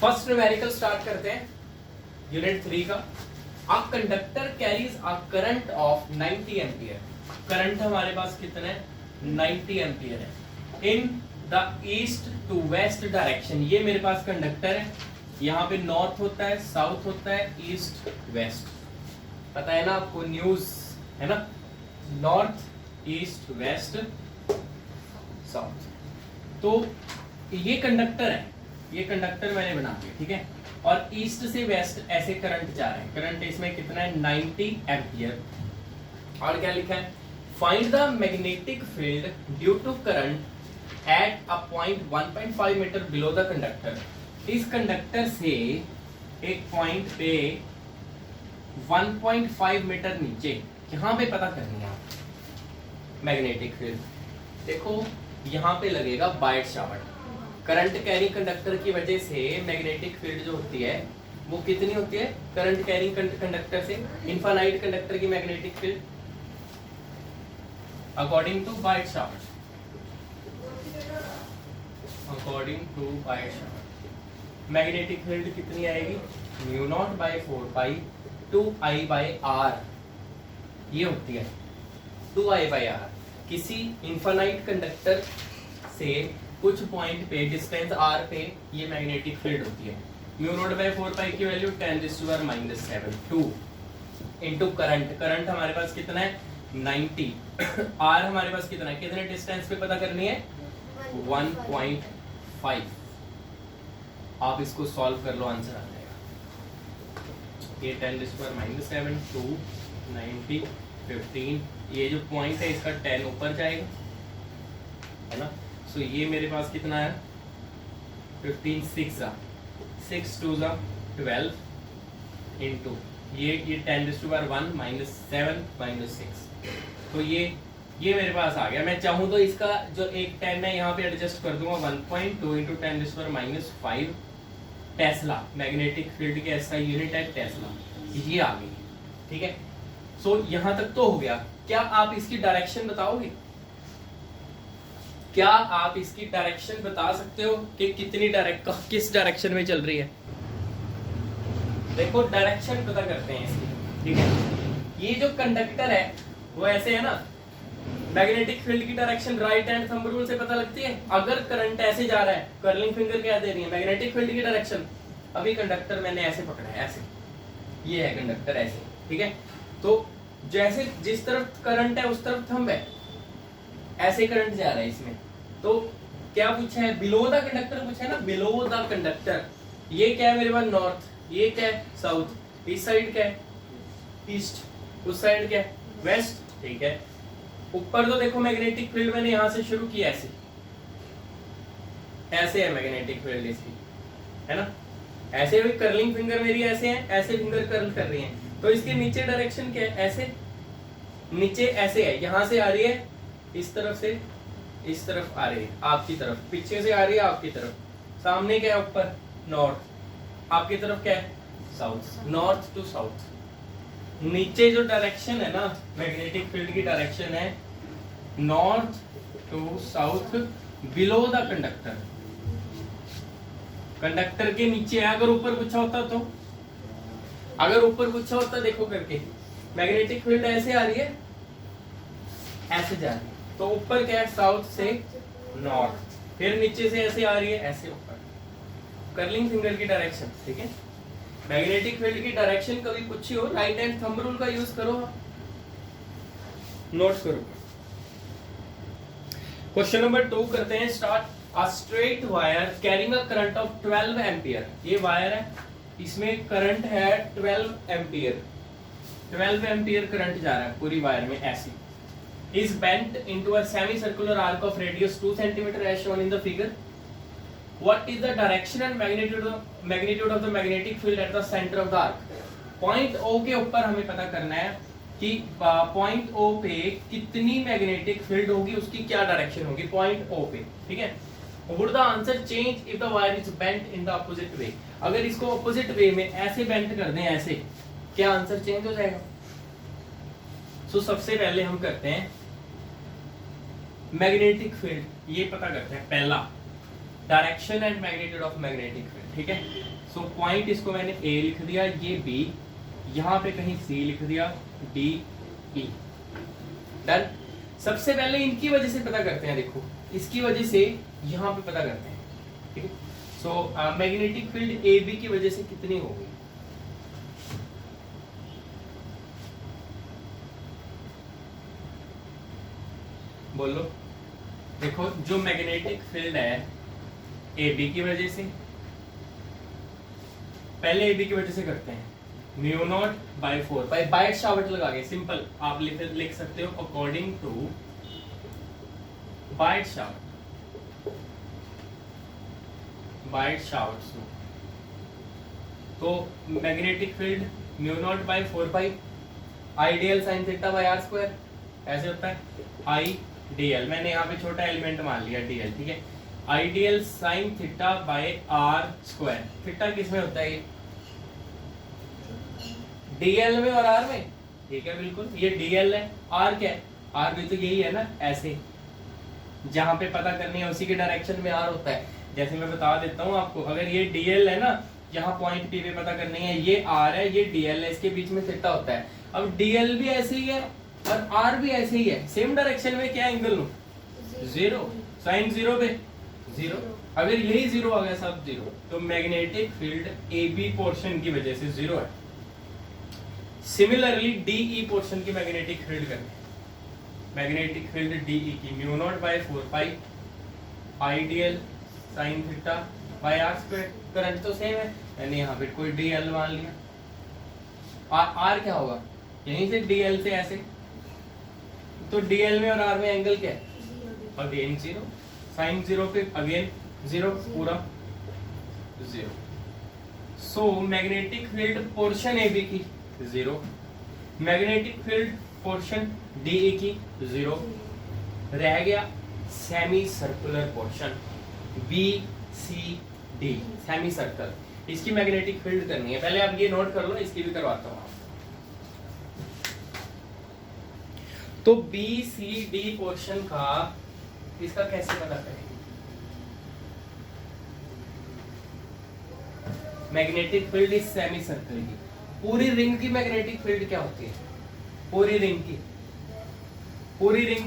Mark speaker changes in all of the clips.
Speaker 1: First numerical start करते हैं unit 3 का। A conductor carries a current of 90 ampere. Current हमारे पास कितना है? 90 एम्पियर है। In the east to west direction. ये मेरे पास कंडक्टर है, यहाँ पे नॉर्थ होता है, साउथ होता है, ईस्ट वेस्ट। पता है ना आपको, न्यूज है ना, नॉर्थ ईस्ट वेस्ट साउथ। तो ये कंडक्टर है, ये कंडक्टर मैंने बना दिया, ठीक है। और ईस्ट से वेस्ट ऐसे करंट जा रहे हैं। करंट इसमें कितना है? 90 एम्पियर। और क्या लिखा है? Find the magnetic field due to current at a point 1.5 metre below the conductor. इस कंडक्टर से एक पॉइंट पे 1.5 मीटर नीचे, यहां पे पता करनी है मैग्नेटिक फील्ड। देखो यहां पे लगेगा bite Savart. Current carrying conductor की वजह से मैग्नेटिक फील्ड जो होती है वो कितनी होती है? करंट कैरिंग कंडक्टर से इनफाइनाइट कंडक्टर की magnetic field according to Biot Savart, according to Biot Savart magnetic field कितनी आएगी? Mu naught by 4 pi 2I by R. ये होती है 2I बाई आर। किसी इनफाइनाइट कंडक्टर से कुछ पॉइंट पे डिस्टेंस r पे ये मैग्नेटिक फील्ड होती है। म्यू नॉट बाई 4 पाई की वैल्यू 10⁻⁻7 2 इनटू करंट। करंट हमारे पास कितना है? 90। r हमारे पास कितना है? कितने डिस्टेंस पे पता करनी है? 1.5। आप इसको सॉल्व कर लो, आंसर आ जाएगा। ये 10⁻⁻7 2 90 15। ये जो पॉइंट है इसका 10 ऊपर जाएगा, है ना। सो ये मेरे पास कितना है? 15 6 2 12 इनटू ये 10⁻1 -7 -6। तो ये मेरे पास आ गया। मैं चाहूँ तो इसका जो एक 10 है यहाँ पे एडजस्ट कर दूंगा। 1.2 इंटू 10⁻⁻5 टेस्ला। मैग्नेटिक फील्ड की ऐसा यूनिट है टेस्ला। ये आ गई, ठीक है। सो यहाँ तक तो हो गया। क्या आप इसकी डायरेक्शन बताओगे? क्या आप इसकी डायरेक्शन बता सकते हो कि कितनी किस डायरेक्शन में चल रही है? देखो डायरेक्शन पता करते हैं इसकी, ठीक है। ये जो कंडक्टर है वो ऐसे है ना। मैग्नेटिक फील्ड की direction right hand thumb rule से पता लगती है। अगर करंट ऐसे जा रहा है, कर्लिंग फिंगर क्या दे रही है? मैग्नेटिक फील्ड की डायरेक्शन। अभी कंडक्टर मैंने ऐसे पकड़ा है, ऐसे, ये है कंडक्टर ऐसे, ठीक है। तो जैसे जिस तरफ करंट है उस तरफ थंब है, ऐसे करंट जा रहा है इसमें। तो क्या पूछा है? बिलो द कंडक्टर पूछा है ना, बिलो द कंडक्टर। ये क्या है मेरे पास? नॉर्थ। ये क्या है? साउथ। इस साइड क्या है? ईस्ट। उस साइड क्या है? वेस्ट, ठीक है। ऊपर तो देखो मैग्नेटिक फील्ड मैंने यहां से शुरू किया, ऐसे ऐसे है मैग्नेटिक फील्ड इसकी, है ना। ऐसे भी कर्लिंग फिंगर मेरी ऐसे है, ऐसे फिंगर कर्ल कर रही है। तो इसके नीचे डायरेक्शन क्या है? ऐसे नीचे ऐसे है, यहां से आ रही है इस तरफ से, इस तरफ आ रही है आपकी तरफ, पीछे से आ रही है आपकी तरफ। सामने क्या है? ऊपर नॉर्थ, आपकी तरफ क्या है? साउथ। North to south. नीचे जो डायरेक्शन है ना मैग्नेटिक फील्ड की डायरेक्शन है north to south below the conductor. Conductor के नीचे है। अगर ऊपर पूछा होता तो, अगर ऊपर पूछा होता, देखो करके मैग्नेटिक फील्ड ऐसे आ रही है, ऐसे जा रही है, तो ऊपर क्या है? साउथ से नॉर्थ। फिर नीचे से ऐसे आ रही है, ऐसे ऊपर। कर्लिंग फिंगर की डायरेक्शन, ठीक है। मैग्नेटिक फील्ड की डायरेक्शन कभी पूछी हो, राइट हैंड थंब रूल का यूज करो, नोट करो। क्वेश्चन नंबर 2 करते हैं start. A straight wire carrying a current of 12 ampere. ये वायर है, इसमें करंट है 12 एम्पियर। 12 एम्पियर करंट जा रहा है पूरी वायर में ऐसे। is bent into a semicircular arc of radius 2 cm as shown in the figure. What is the direction and magnitude of the magnetic field at the center of the arc? Point O के ऊपर हमें पता करना है कि point O पे कितनी magnetic field होगी, उसकी क्या डायरेक्शन होगी पॉइंट O पे, ठीक है। Would the answer change if the wire is bent in the opposite way? अगर इसको ऑपोजिट वे में ऐसे बेंट कर दें, ऐसे, क्या आंसर चेंज हो जाएगा? सो सबसे पहले हम करते हैं मैग्नेटिक फील्ड, ये पता करते हैं। पहला direction and magnitude of magnetic field, ठीक है। सो पॉइंट इसको मैंने ए लिख दिया, ये बी, यहाँ पे कहीं सी लिख दिया, डी ई, डन। सबसे पहले इनकी वजह से पता करते हैं, देखो इसकी वजह से यहाँ पे पता करते हैं, ठीक है। So magnetic field A B की वजह से कितनी होगी, बोलो। देखो जो मैग्नेटिक फील्ड है ए बी की वजह से, पहले ए बी की वजह से करते हैं, mu naught by 4 by Biot Savart लगा के, सिंपल आप लिख सकते हो according to Biot Savart, Biot Savart. तो magnetic field mu naught by 4 pi ideal sine theta by R square, ऐसे होता है आई डी एल, मैंने यहाँ पे छोटा एलिमेंट मान लिया डी एल, ठीक है। I D L sine theta by R square, theta किस में होता है ये, डीएल में और आर में, ठीक है बिल्कुल। ये डीएल है, आर क्या है, आर भी तो यही है ना, ऐसे जहां पे पता करनी है उसी के डायरेक्शन में आर होता है। जैसे मैं बता देता हूँ आपको, अगर ये डीएल है ना, यहाँ पॉइंट पी पे पता करनी है, ये आर है, ये डीएल है, इसके बीच में थीटा होता है। अब डीएल भी ऐसे ही है और आर भी ऐसे ही है, सेम डायरेक्शन में, क्या एंगल लो, जीरो, साइन जीरो पे जीरो, अगर यही जीरो आ गया सब जीरो, तो magnetic field A B portion की वजह से जीरो है। सिमिलरली डीई पोर्शन की मैग्नेटिक फील्ड करनी है, मैग्नेटिक फील्ड डीई की mu naught by 4 pi ideal sine theta by R square, current तो सेम है, मैंने यहाँ पे कोई डीएल मान लिया। आर क्या होगा, यहीं से डीएल से ऐसे, तो डीएल में और आर में एंगल क्या है, अगेन जीरो, साइन जीरो पे अगेन जीरो, पूरा zero. So magnetic field portion A B की zero, magnetic field portion D E की जीरो, रह गया semi circular portion B C D, semi circle, इसकी मैग्नेटिक फील्ड करनी है। पहले आप ये नोट कर लो, इसकी भी करवाता हूं। तो बी सी डी पोर्शन का, इसका कैसे पता करें, मैग्नेटिक फील्ड इस सेमी सर्कल की, पूरी रिंग की मैग्नेटिक फील्ड क्या होती है, पूरी रिंग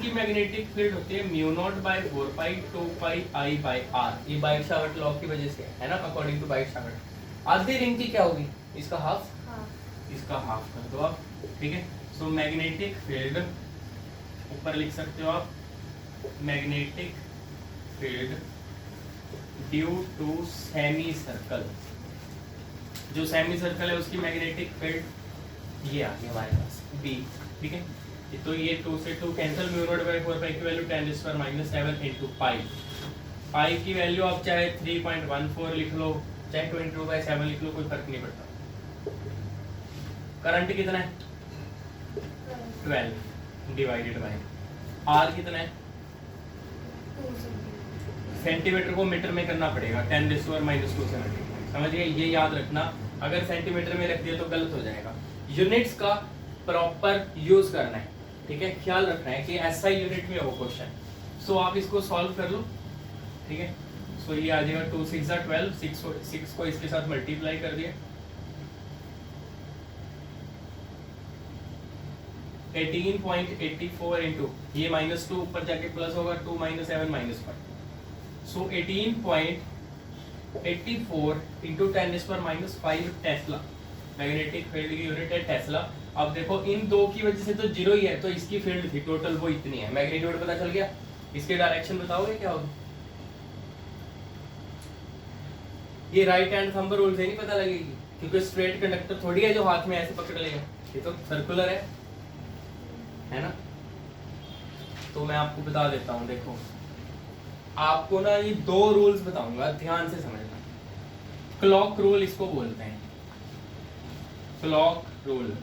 Speaker 1: की मैग्नेटिक फील्ड होती है mu naught by 4 pi 2 pi I by R, ये बाइट शावर्ट लॉ की वजह से है ना, अकॉर्डिंग टू बाइट शावर्ट। आधी रिंग की क्या होगी, इसका हाफ, इसका हाफ कर दो आप, ठीक है। सो मैग्नेटिक फील्ड ऊपर लिख सकते हो आप, magnetic field due to semicircle, जो सेमी सर्कल है उसकी मैग्नेटिक फील्ड ये आ गई हमारे पास बी, ठीक है। तो ये 2 से 2 कैंसिल, म्यू नॉट बाय 4 पाई की वैल्यू 10⁻⁷ इनटू पाई, पाई की वैल्यू आप चाहे 3.14 लिख लो, चाहे 22/7 लिख लो, कोई फर्क नहीं पड़ता। करंट कितना है 12 डिवाइडेड बाय आर कितना है, सेंटीमीटर को मीटर में करना पड़ेगा, 10⁻² से मल्टीप्लाई, समझ गए, ये याद रखना, अगर सेंटीमीटर में रख दिया तो गलत हो जाएगा। यूनिट्स का प्रॉपर यूज करना है, ठीक है, ख्याल रखना है कि ऐसा यूनिट में हो क्वेश्चन। सो आप इसको सॉल्व कर लो, ठीक है। सो ये आ जाएगा 2 6 12, 6 को इसके साथ मल्टीप्लाई कर दिया, 18.84 इंटू ये -2 ऊपर जाके प्लस होगा, 2 - 7 -5, सो 18.84 इंटू 10⁻⁵ टेस्ला, मैग्नेटिक फील्ड की यूनिट है टेस्ला। अब देखो इन दो की वजह से तो जीरो ही है, तो इसकी फील्ड थी टोटल वो इतनी है, मैग्नीट्यूड पता चल गया। इसके डायरेक्शन बताओगे क्या होगा, ये राइट हैंड थंब रूल से नहीं पता लगेगी, क्योंकि स्ट्रेट कंडक्टर थोड़ी है जो हाथ में ऐसे पकड़ लेगा, ये तो सर्कुलर है ना। तो मैं आपको बता देता हूं, देखो आपको ना ये 2 रूल्स बताऊंगा, ध्यान से समझना। क्लॉक रूल इसको बोलते हैं, क्लॉक रूल,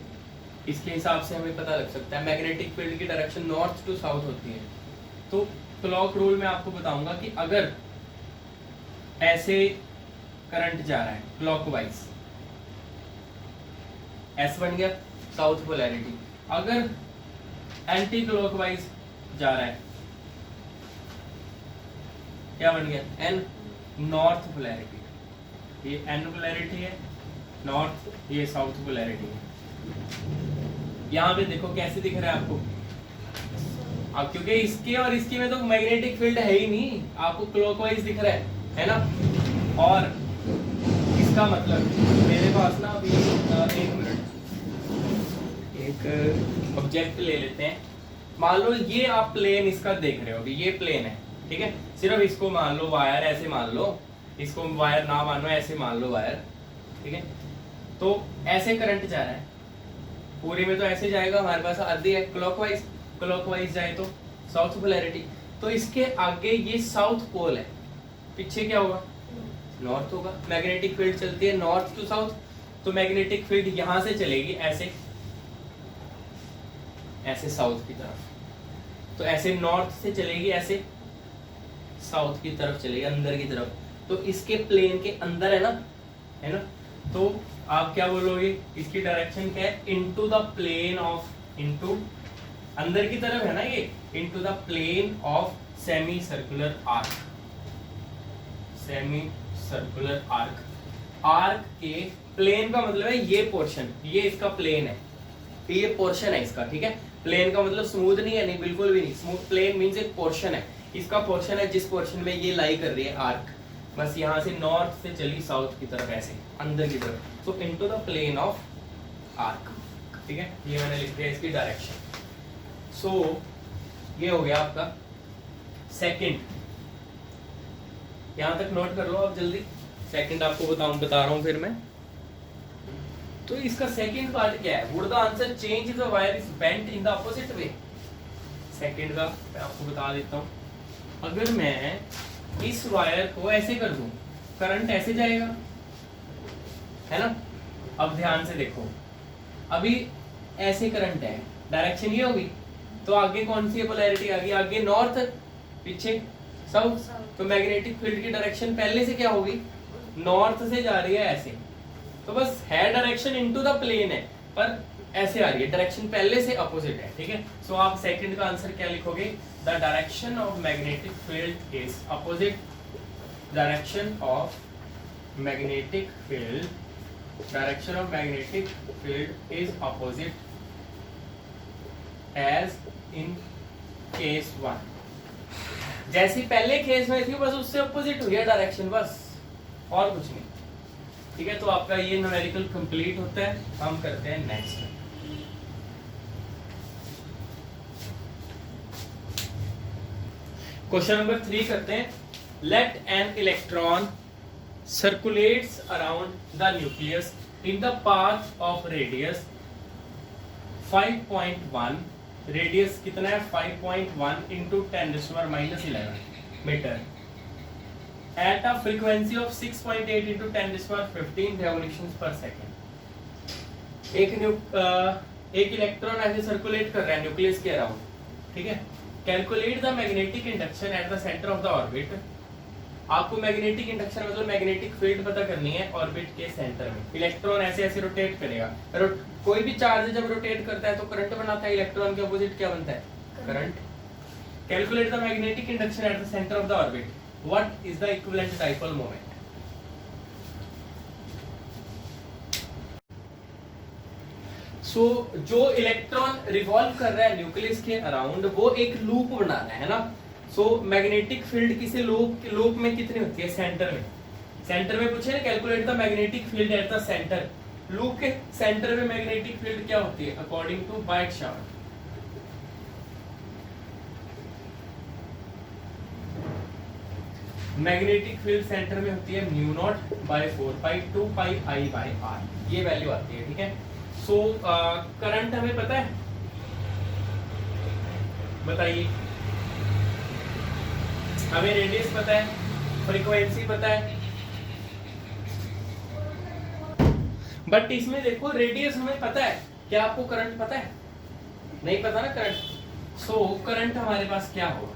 Speaker 1: इसके हिसाब से हमें पता लग सकता है मैग्नेटिक फील्ड की डायरेक्शन नॉर्थ टू साउथ होती है। तो क्लॉक रूल में आपको बताऊंगा कि अगर ऐसे करंट जा रहा है क्लॉकवाइज, एस बन गया साउथ पोलैरिटी, अगर एंटी क्लॉकवाइज जा रहा है क्या बन गया, एन, नॉर्थ पोलैरिटी, ये एन पोलैरिटी है नॉर्थ, ये साउथ पोलैरिटी है। यहाँ पे देखो कैसे दिख रहा है आपको, अब क्योंकि इसके और इसके में तो मैग्नेटिक फील्ड है ही नहीं, आपको क्लॉकवाइज दिख रहा है ना। और इसका मतलब मेरे पास ना अभी एक मिनट, एक ऑब्जेक्ट ले लेते हैं। मान लो ये आप प्लेन इसका देख रहे हो, ये प्लेन है, ठीक है। सिर्फ इसको मान लो वायर, ऐसे मान लो, इसको वायर ना मानो, ऐसे मान लो वायर, ठीक है। तो ऐसे करंट जा रहा है, पूरे में तो ऐसे जाएगा, हमारे पास आधी है क्लॉकवाइज, क्लॉकवाइज जाए तो साउथ पोलैरिटी। तो इसके आगे ये साउथ पोल है, पीछे क्या होगा, नॉर्थ होगा। मैग्नेटिक फील्ड चलती है नॉर्थ टू साउथ, तो मैग्नेटिक फील्ड यहां से चलेगी ऐसे, ऐसे साउथ की तरफ, तो ऐसे नॉर्थ से चलेगी, ऐसे साउथ की तरफ चलेगी, अंदर की तरफ। तो इसके प्लेन के अंदर है ना, तो आप क्या बोलोगे, इसकी डायरेक्शन क्या है, into the plane of, into अंदर की तरफ है ना ये, into the plane of semicircular arc, semicircular arc. Arc के प्लेन का मतलब है ये पोर्शन, ये इसका प्लेन है, ये पोर्शन है इसका, ठीक है। प्लेन का मतलब स्मूथ नहीं है, नहीं बिल्कुल भी नहीं, स्मूथ प्लेन मींस एक पोर्शन है, इसका पोर्शन है जिस पोर्शन में ये लाई कर रही है आर्क, बस यहाँ से नॉर्थ से चली साउथ की तरफ, ऐसे अंदर की तरफ, तो into the plane of arc, ठीक है। ये मैंने लिख दिया इसकी डायरेक्शन। सो ये हो गया आपका सेकंड, यहां तक नोट कर लो आप जल्दी, सेकंड आपको बता रहा हूं फिर मैं। तो इसका सेकंड पार्ट क्या है, would the answer change the wire is bent in the opposite way. Second का मैं आपको बता देता हूं, अगर मैं इस वायर को ऐसे कर दूं, करंट ऐसे जाएगा, है ना। अब ध्यान से देखो, अभी ऐसे करंट है, डायरेक्शन ये होगी, तो आगे कौन सी पोलैरिटी आ गई, आगे नॉर्थ, पीछे साउथ, तो मैग्नेटिक फील्ड की डायरेक्शन पहले से क्या होगी, नॉर्थ से जा रही है ऐसे, तो बस है डायरेक्शन इनटू द प्लेन है, पर ऐसे आ रही है, डायरेक्शन पहले से अपोजिट है, ठीक है। सो आप सेकंड का आंसर क्या लिखोगे, the direction of magnetic field is opposite, direction of magnetic field, direction of magnetic field is opposite as in case 1। जैसी पहले केस में थी बस उससे अपोजिट हुई है डायरेक्शन, बस और कुछ नहीं, ठीक है। तो आपका ये न्यूमेरिकल कंप्लीट होता है। हम करते हैं नेक्स्ट। क्वेश्चन नंबर 3 करते हैं। Let an electron circulates around the nucleus in the path of radius 5.1, radius कितना है 5.1 into 10⁻11 metre, at a frequency of 6.8 into 10⁻15 revolutions per second। एक इलेक्ट्रॉन ऐसे सर्कुलेट कर रहा है न्यूक्लियस के अराउंड, ठीक है। Calculate the magnetic induction at the centre of the orbit. आपको मैग्नेटिक इंडक्शन मतलब मैग्नेटिक फील्ड पता करनी है ऑर्बिट के सेंटर में। इलेक्ट्रॉन ऐसे ऐसे रोटेट करेगा, कोई भी चार्ज जब रोटेट करता है तो करंट बनाता है, इलेक्ट्रॉन के अपोजिट क्या बनता है, current. Calculate the magnetic induction at the centre of the orbit, what is the equivalent dipole moment. So जो इलेक्ट्रॉन रिवॉल्व कर रहा है न्यूक्लियस के अराउंड, वो एक लूप बनाना है ना। सो मैग्नेटिक फील्ड किसी लूप में कितनी होती है, सेंटर में। सेंटर में पूछे ना, calculate the magnetic field at the centre. Loop के सेंटर में मैग्नेटिक फील्ड क्या होती है according to Biot Savart. Magnetic field centre में होती है μ0/4π2πI/r, ये वैल्यू आती है, ठीक है। सो करंट हमें पता है, बताइए। हमें रेडियस पता है, फ्रीक्वेंसी पता है, बट इसमें देखो रेडियस हमें पता है, क्या आपको करंट पता है, नहीं पता ना करंट। सो करंट हमारे पास क्या होगा,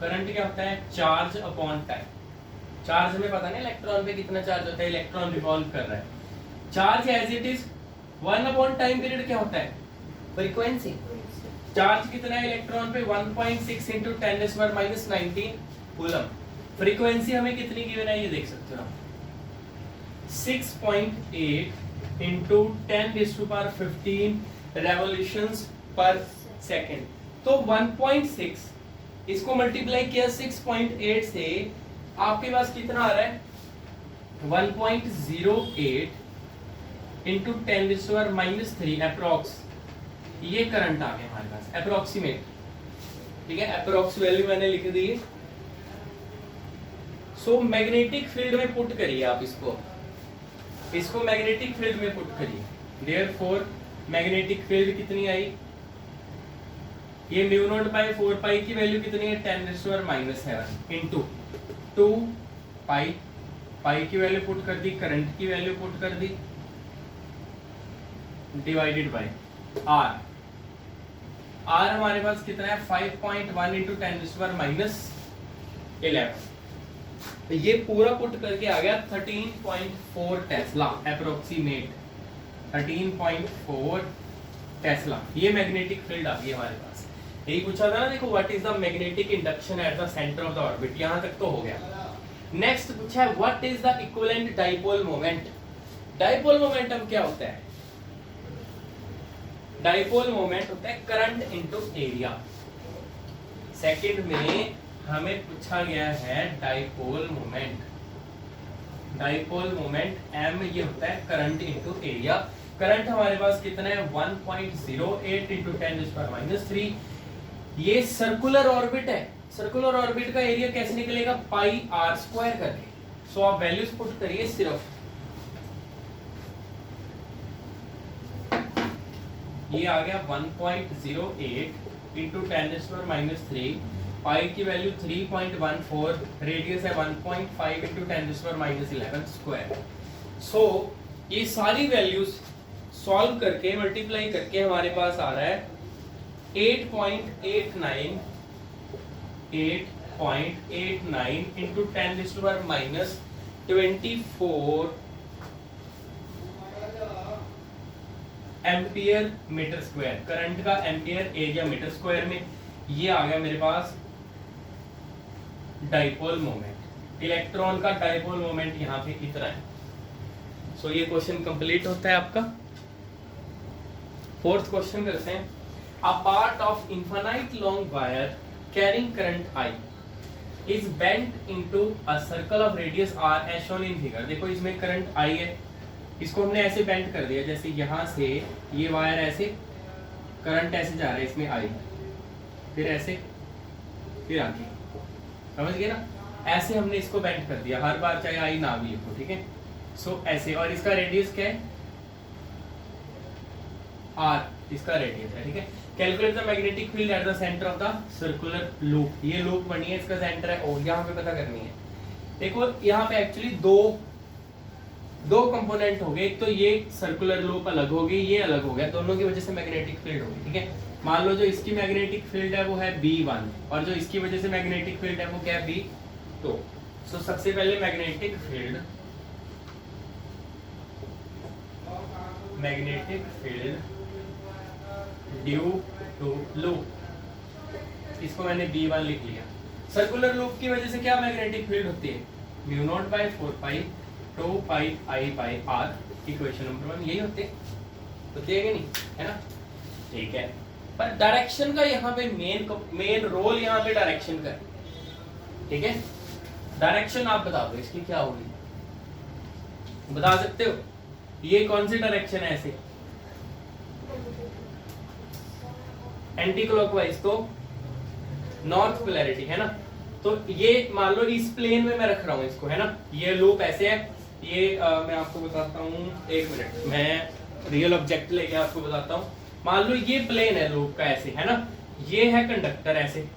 Speaker 1: करंट क्या होता है, चार्ज अपॉन टाइम। चार्ज हमें पता नहीं इलेक्ट्रॉन पे कितना चार्ज होता है, इलेक्ट्रॉन रिवॉल्व कर रहा है। Charge as it is 1 upon time period क्या होता है, फ्रीक्वेंसी। चार्ज कितना है इलेक्ट्रॉन पे 1.6 इंटू 10⁻⁻19 कूलम। फ्रीक्वेंसी हमें कितनी गिवन है ये देख सकते हो आप, 6.8 इंटू 10⁻15 रेवोल्यूशंस पर सेकेंड। तो 1.6 इसको मल्टीप्लाई किया 6.8 से, आपके पास कितना आ रहा है 1.08 इंटू 10⁻³ अप्रोक्स, ये करंट आ गया हमारे पास अप्रोक्सीमेट। ठीक है, अप्रोक्स वैल्यू मैंने लिख दी है। सो मैग्नेटिक फील्ड में पुट करिए आप इसको मैग्नेटिक फील्ड में पुट करिए। देयरफॉर मैग्नेटिक फील्ड कितनी आई, ये μ0/4 की वैल्यू कितनी है 10⁻⁻7 इंटू 2 पाई की वैल्यू पुट कर दी, करंट की वैल्यू पुट कर दी, डिवाइडेड बाय आर हमारे पास कितना है 5.1 इंटू 10⁻11। तो ये पूरा पुट करके आ गया 13.4 टेस्ला अप्रोक्सीमेट, 13.4 टेस्ला। ये मैग्नेटिक फील्ड आ गई हमारे पास। यही पूछा था ना, देखो what is the magnetic induction at the centre of the orbit, यहां तक तो हो गया। नेक्स्ट पूछा है what is the equivalent dipole moment. Dipole momentum क्या होता है, डाइपोल मोमेंट होता है करंट इनटू एरिया। सेकंड में हमें पूछा गया है डाइपोल मोमेंट m, ये होता है करंट इनटू एरिया। करंट हमारे पास कितना है 1.08 इंटू 10⁻⁻3। ये सर्कुलर ऑर्बिट है, सर्कुलर ऑर्बिट का एरिया कैसे निकलेगा πr² करके। सो आप वैल्यूज पुट करिए सिर्फ, ये आ गया 1.08 इंटू 10⁻⁻3, पाई की वैल्यू 3.14, रेडियस है 1.5 इंटू 10⁻11 स्क्वायर। सो ये सारी वैल्यूज सॉल्व करके मल्टीप्लाई करके हमारे पास आ रहा है 8.89 into 10⁻24 ampere metre square. Current का एम्पियर एरिया मीटर स्क्वायर में, ये आ गया मेरे पास डाइपोल मोमेंट। इलेक्ट्रॉन का डाइपोल मोमेंट यहाँ पे इतना है। सो ये क्वेश्चन कंप्लीट होता है आपका। फोर्थ क्वेश्चन करते हैं। A part of infinite long wire carrying current I is bent into a circle of radius R as shown in figure. देखो इसमें करंट I है, इसको हमने ऐसे बेंट कर दिया, जैसे यहां से ये वायर ऐसे, करंट ऐसे जा रहा है इसमें I, फिर ऐसे, फिर आगे, समझ गए ना। ऐसे हमने इसको बेंट कर दिया, हर बार चाहे I ना भी लिखो, ठीक है। सो ऐसे, और इसका रेडियस क्या है R, इसका रेडियस है, ठीक है। Calculate the magnetic field at the centre of the circular loop. ये लूप बनी है, इसका सेंटर है O, यहाँ पे पता करनी है। देखो यहाँ पे एक्चुअली दो कंपोनेंट हो गए, एक तो ये सर्कुलर लूप अलग हो गई, ये अलग हो गया, दोनों की वजह से मैग्नेटिक फील्ड होगी, ठीक है। मान लो जो इसकी मैग्नेटिक फील्ड है वो है B1 और जो इसकी वजह से मैग्नेटिक फील्ड है वो क्या है B2। सो सबसे पहले magnetic field due to loop, इसको मैंने B1 लिख लिया। सर्कुलर लूप की वजह से क्या मैग्नेटिक फील्ड होती है μ0/4 2 pi I by R। Equation number 1 यही होते है कि नहीं, है ना। ठीक है, पर डायरेक्शन का यहाँ पे मेन रोल यहाँ पे डायरेक्शन का है, ठीक है। डायरेक्शन आप बता दो इसकी क्या होगी, बता सकते हो। ये कौन सी डायरेक्शन है, ऐसे एंटी क्लॉकवाइज, तो नॉर्थ पोलैरिटी है ना। तो ये मान लो इस प्लेन में मैं रख रहा हूँ इसको, है ना। ये लूप ऐसे है, ये मैं आपको बताता हूँ, एक मिनट, मैं रियल ऑब्जेक्ट लेके आपको बताता हूँ। मान लो ये प्लेन है लूप का, ऐसे है ना। ये है कंडक्टर, ऐसे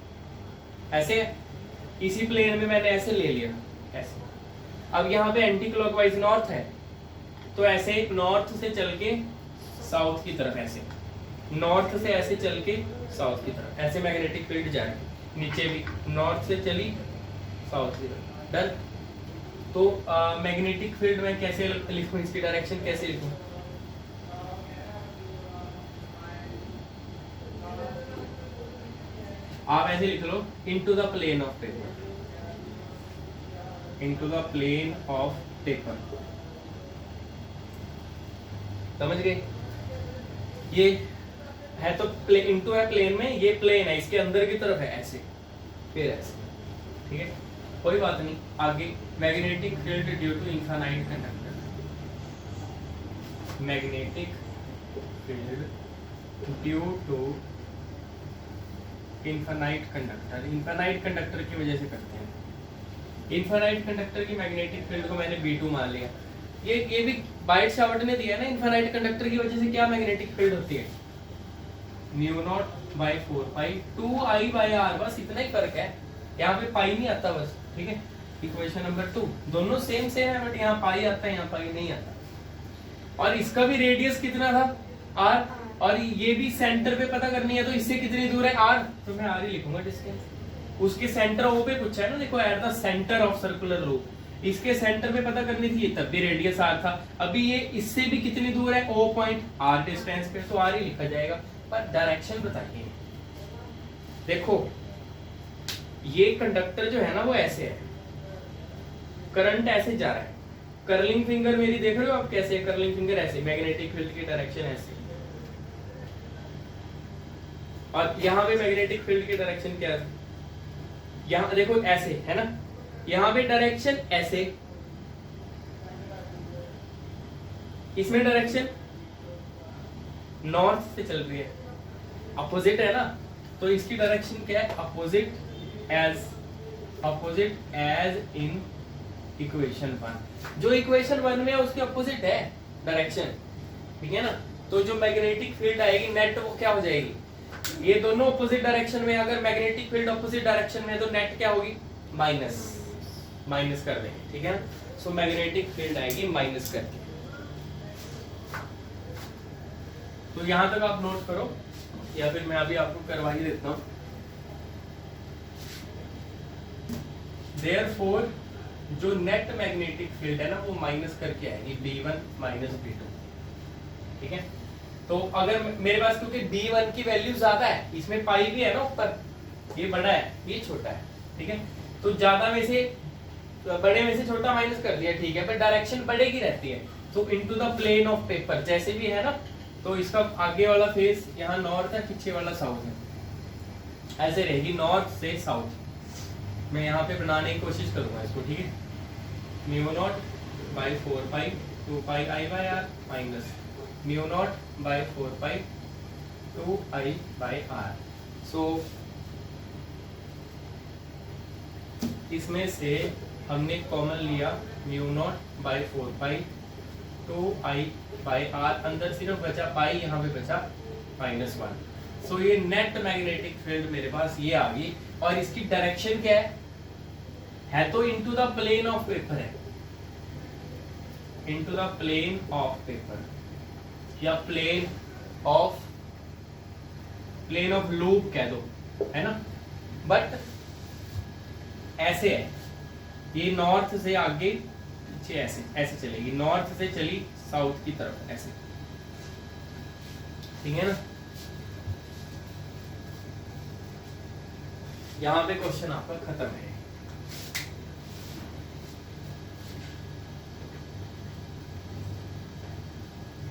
Speaker 1: ऐसे इसी प्लेन में मैंने ऐसे ले लिया, ऐसे। अब यहाँ पे एंटी क्लॉकवाइज नॉर्थ है, तो ऐसे नॉर्थ से चल के साउथ की तरफ, ऐसे नॉर्थ से ऐसे चल के साउथ की तरफ, ऐसे मैग्नेटिक फील्ड जाएगी। नीचे भी नॉर्थ से चली साउथ की तरफ, डन। तो मैग्नेटिक फील्ड में कैसे लिखूं, इसकी डायरेक्शन कैसे लिखूं। आप ऐसे लिख लो into the plane of paper, into the plane of paper, समझ गए? ये है तो इनटू है प्लेन में, ये प्लेन है इसके अंदर की तरफ है ऐसे, फिर ऐसे, ठीक है कोई बात नहीं। आगे magnetic field due to infinite conductor, magnetic field due to infinite conductor, infinite conductor की वजह से करते हैं। इनफाइनाइट कंडक्टर की मैग्नेटिक फील्ड को मैंने B2 मान लिया। ये भी बाइट शावर्ट ने दिया ना, इनफाइनाइट कंडक्टर की वजह से क्या मैग्नेटिक फील्ड होती है, mu naught by 4 pi 2I by R, बस इतना ही फर्क है, यहाँ पे पाई नहीं आता बस, ठीक है। इक्वेशन नंबर 2, दोनों सेम है बट यहाँ पाई आता है, यहाँ पाई नहीं आता। और इसका भी रेडियस कितना था R, और ये भी सेंटर पे पता करनी है, तो इससे कितनी दूर है R, तो मैं R ही लिखूंगा डिस्टेंस। उसके सेंटर O पे पूछा है ना, देखो eight the centre of circular loop, इसके सेंटर पे पता करनी थी, तब भी रेडियस R था। अभी ये इससे भी कितनी दूर है O पॉइंट R डिस्टेंस पे, तो R ही लिखा जाएगा। पर डायरेक्शन बताइए, देखो ये कंडक्टर जो है ना वो ऐसे है, करंट ऐसे जा रहा है, कर्लिंग फिंगर मेरी देख रहे हो आप कैसे, कर्लिंग फिंगर ऐसे, मैग्नेटिक फील्ड की डायरेक्शन ऐसे, और यहाँ पे मैग्नेटिक फील्ड की डायरेक्शन क्या है, यहाँ देखो ऐसे है ना, यहाँ पे डायरेक्शन ऐसे, इसमें डायरेक्शन नॉर्थ से चल रही है, अपोजिट है ना, तो इसकी डायरेक्शन क्या है, अपोजिट एज इन इक्वेशन 1। जो इक्वेशन 1 में है उसके अपोजिट है डायरेक्शन, ठीक है ना। तो जो मैग्नेटिक फील्ड आएगी नेट, वो क्या हो जाएगी, ये दोनों अपोजिट डायरेक्शन में, अगर मैग्नेटिक फील्ड अपोजिट डायरेक्शन में है तो नेट क्या होगी, माइनस कर देंगे, ठीक है ना। सो मैग्नेटिक फील्ड आएगी माइनस करके। तो यहां तक आप नोट करो, या फिर मैं अभी आपको करवा ही देता हूं। Therefore, जो नेट मैग्नेटिक फील्ड है ना वो माइनस करके आएगी B1 माइनस B2, ठीक है। तो अगर मेरे पास, क्योंकि B1 की वैल्यू ज्यादा है, इसमें पाई भी है ना ऊपर, ये बड़ा है ये छोटा है, ठीक है, तो ज्यादा में से बड़े में से छोटा माइनस कर दिया, ठीक है, पर डायरेक्शन बढ़ेगी रहती है। तो into the plane of paper जैसे भी है ना, तो इसका आगे वाला फेस यहाँ नॉर्थ है, पीछे वाला साउथ है, ऐसे रहेगी नॉर्थ से साउथ। मैं यहाँ पे बनाने की कोशिश करूंगा इसको, ठीक है। Mu naught by 4 pi 2 pi I by R minus mu naught by 4 pi 2I by R। सो इसमें से हमने कॉमन लिया mu naught by 4 pi 2I by R, अंदर सिर्फ बचा पाई, यहाँ पे बचा -1। सो ये नेट मैग्नेटिक फील्ड मेरे पास ये आ गई, और इसकी डायरेक्शन क्या है तो into the plane of paper है, into the plane of paper, या प्लेन ऑफ लूप कह दो, है ना। बट ऐसे है, ये नॉर्थ से आगे पीछे ऐसे चलेगी, नॉर्थ से चली साउथ की तरफ ऐसे, ठीक है ना। यहां पे क्वेश्चन आपका खत्म है।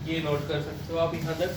Speaker 1: ये नोट कर सकते हो आप यहां तक।